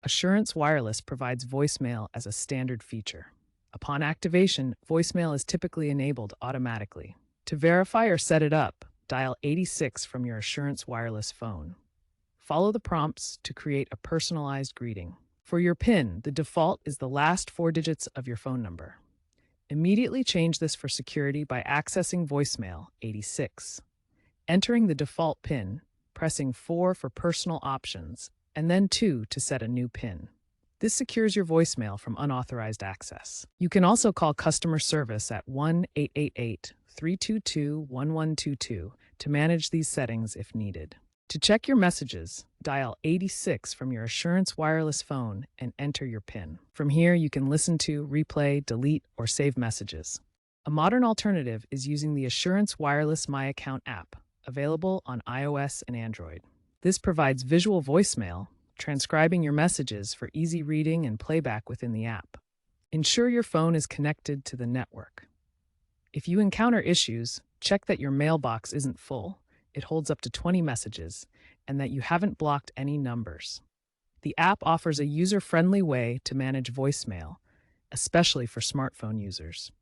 Assurance Wireless provides voicemail as a standard feature. Upon activation, voicemail is typically enabled automatically. To verify or set it up, dial 86 from your Assurance Wireless phone. Follow the prompts to create a personalized greeting. For your PIN, the default is the last four digits of your phone number. Immediately change this for security by accessing voicemail 86. Entering the default PIN, pressing 4 for personal options, and then 2 to set a new PIN. This secures your voicemail from unauthorized access. You can also call customer service at 1-888-322-1122 to manage these settings if needed. To check your messages, dial 86 from your Assurance Wireless phone and enter your PIN. From here, you can listen to, replay, delete, or save messages. A modern alternative is using the Assurance Wireless My Account app, available on iOS and Android. This provides visual voicemail, transcribing your messages for easy reading and playback within the app. Ensure your phone is connected to the network. If you encounter issues, check that your mailbox isn't full, it holds up to 20 messages, and that you haven't blocked any numbers. The app offers a user-friendly way to manage voicemail, especially for smartphone users.